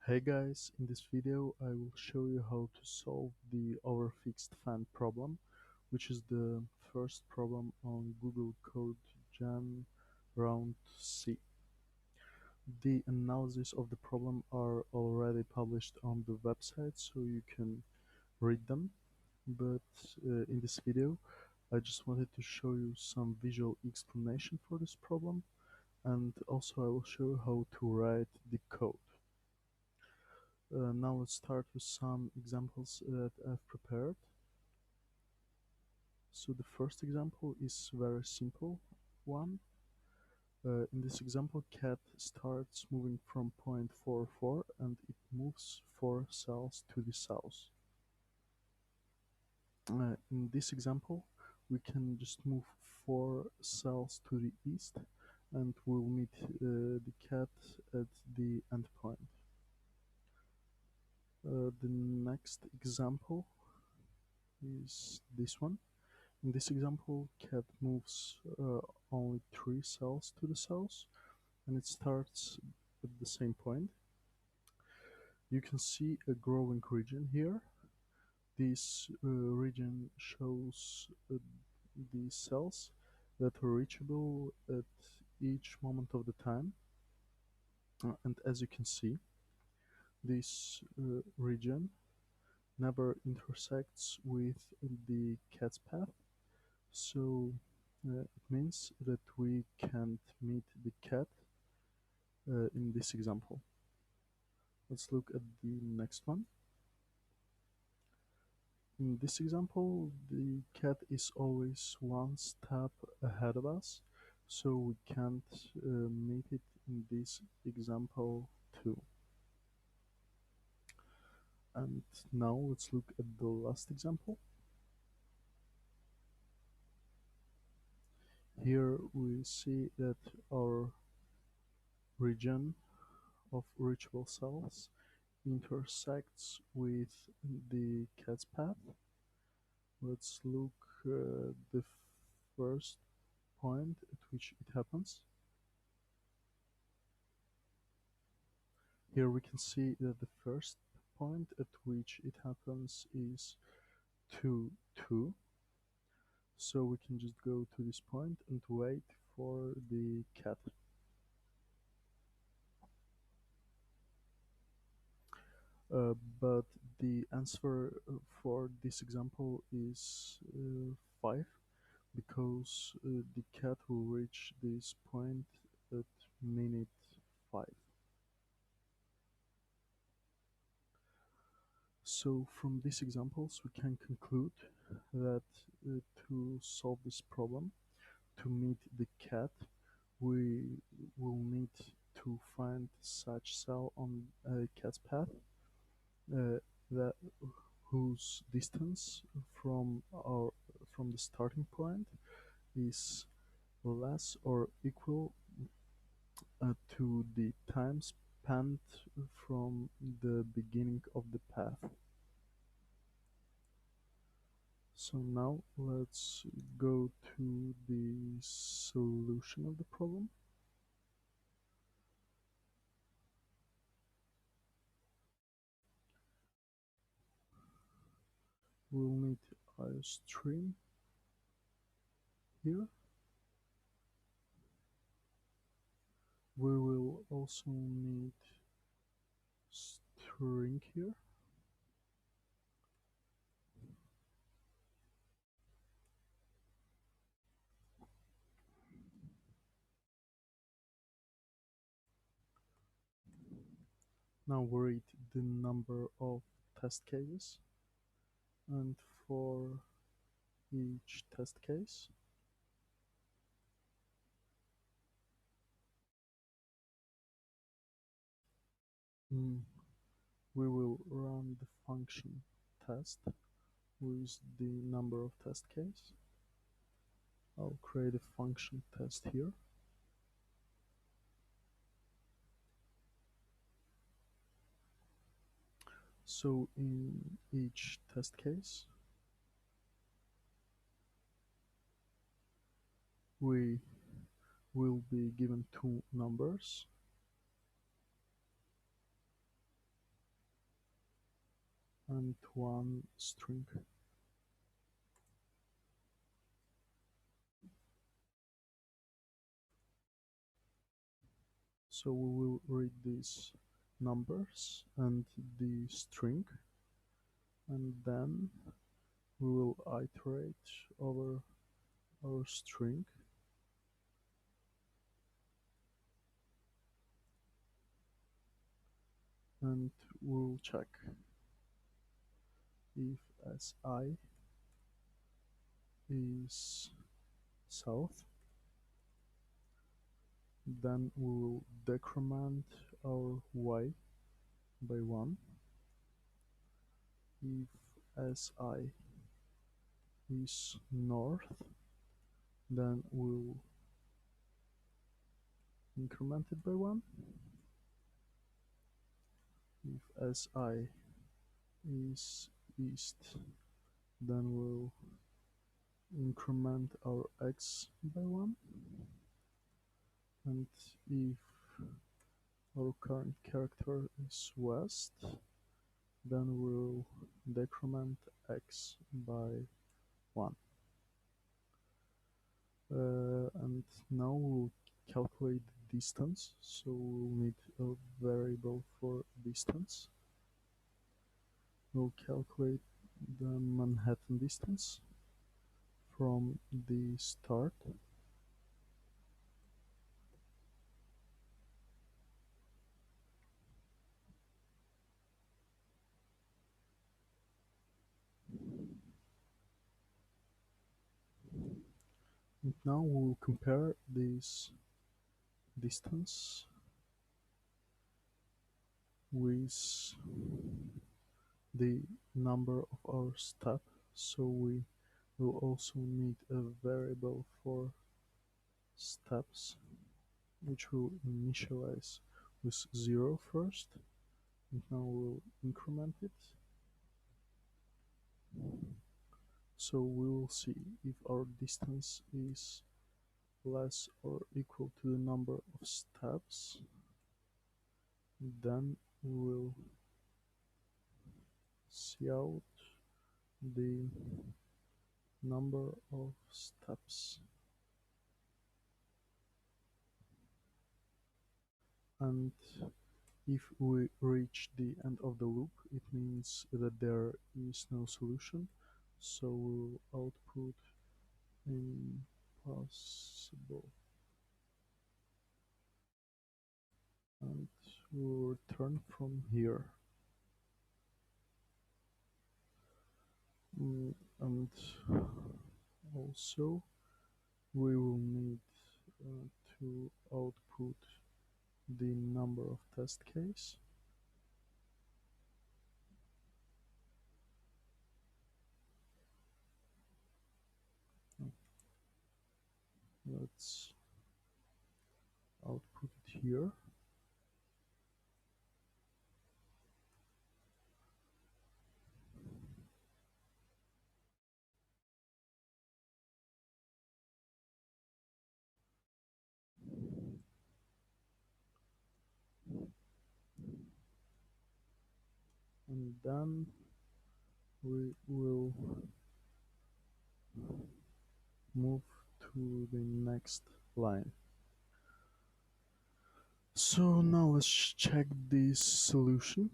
Hey guys, in this video I will show you how to solve the overfixed fan problem, which is the first problem on Google Code Jam Round C. The analysis of the problem are already published on the website, so you can read them, but in this video I just wanted to show you some visual explanation for this problem, and also I will show you how to write the code. Now let's start with some examples that I've prepared. So the first example is very simple one. In this example, cat starts moving from point 4, and it moves 4 cells to the south. In this example, we can just move 4 cells to the east, and we'll meet the cat at the endpoint. The next example is this one. In this example, cat moves only 3 cells to the south, and it starts at the same point. You can see a growing region here. This region shows the cells that are reachable at each moment of the time. And as you can see, this region never intersects with the cat's path. So it means that we can't meet the cat in this example. Let's look at the next one. In this example, the cat is always one step ahead of us, so we can't meet it in this example too. And now let's look at the last example. Here we see that our region of reachable cells intersects with the cat's path. Let's look at the first point at which it happens. Here we can see that the first point at which it happens is 2, 2. So we can just go to this point and wait for the cat. But the answer for this example is 5, because the cat will reach this point at minute 5. So from these examples we can conclude that to solve this problem, to meet the cat, we will need to find such cell on a cat's path uh, that whose distance from the starting point is less or equal to the time spent from the beginning of the path. So now let's go to the solution of the problem. We'll need a string here. We will also need string here. Now we read the number of test cases, and for each test case mm, we will run the function test with the number of test case. I'll create a function test here. So in each test case, we will be given two numbers. and one string. So we will read these numbers and the string, and then we will iterate over our string, and we'll check if si is south, then we will decrement our y by 1. If si is north, then we'll increment it by 1. If si is east, then we'll increment our x by 1. And if our current character is west, then we'll decrement x by 1. And now we'll calculate the distance, so we'll need a variable for distance. We'll calculate the Manhattan distance from the start. And now we'll compare this distance with the number of our step, so we will also need a variable for steps, which we'll initialize with 0 first, and now we'll increment it. So we will see if our distance is less or equal to the number of steps, then we will see out the number of steps, and if we reach the end of the loop, it means that there is no solution, so we'll output impossible, and we'll return from here. And also we will need to output the number of test case. Let's output it here. And then we will move to the next line. So now let's check this solution.